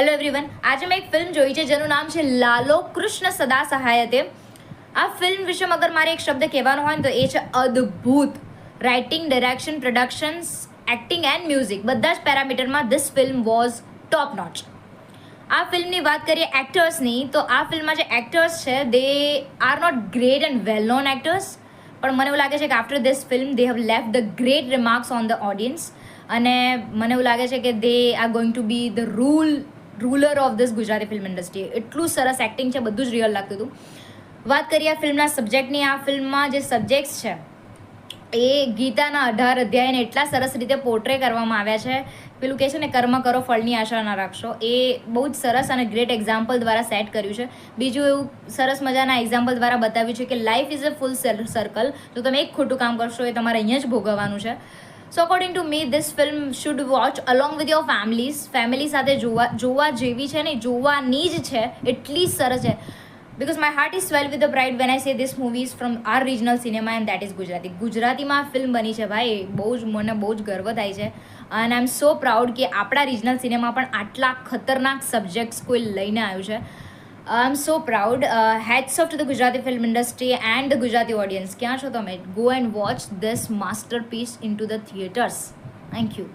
Hello everyone, આજે મેં એક ફિલ્મ જોઈ છે જેનું નામ છે લાલો કૃષ્ણ સદા સહાયતે. આ ફિલ્મ વિશે અગર મારે એક શબ્દ કહેવાનો હોય ને તો એ છે અદ્ભુત. Writing, direction, productions, acting and music બધા જ પેરામીટરમાં this film was top notch. આ ફિલ્મની વાત કરીએ એક્ટર્સની, તો આ ફિલ્મમાં જે એક્ટર્સ છે they are not great and well known actors, પણ મને એવું લાગે છે કે after this film they have left the great remarks on the audience. અને મને એવું લાગે છે કે they are going to be the ruler of this Gujarati film industry. એટલું સરસ એક્ટિંગ છે, બધું જ રિયલ લાગતું હતું. વાત કરીએ આ ફિલ્મના સબ્જેક્ટની, આ ફિલ્મમાં જે સબ્જેક્ટ્સ છે એ ગીતાના 18 અધ્યાયને એટલા સરસ રીતે પોર્ટ્રે કરવામાં આવ્યા છે. પેલું કહે છે ને, કર્મ કરો ફળની આશા ના રાખશો, એ બહુ જ સરસ અને ગ્રેટ એક્ઝામ્પલ દ્વારા સેટ કર્યું છે. બીજું એવું સરસ મજાના એક્ઝામ્પલ દ્વારા બતાવ્યું છે કે life is a full circle. જો તમે એક ખોટું કામ કરશો એ તમારે અહીંયા જ ભોગવવાનું છે. So according to me this film should watch along with your families. Family સાથે જોવા જેવી છે ને, જોવાની જ છે, એટલી સરસ છે. because my heart is swelled with the pride when I say this movie is from our regional cinema and that is Gujarati. ગુજરાતીમાં ફિલ્મ બની છે ભાઈ, મને બહુ જ ગર્વ થાય છે. અને આઈ એમ સો પ્રાઉડ કે આપણા રિજનલ સિનેમા પણ આટલા ખતરનાક સબ્જેક્ટ્સ કોઈ લઈને આવ્યું છે. I am so proud. Hats off to the Gujarati film industry and the Gujarati audience. ક્યાં છો તમે? Go and watch this masterpiece in to the theatres. Thank you.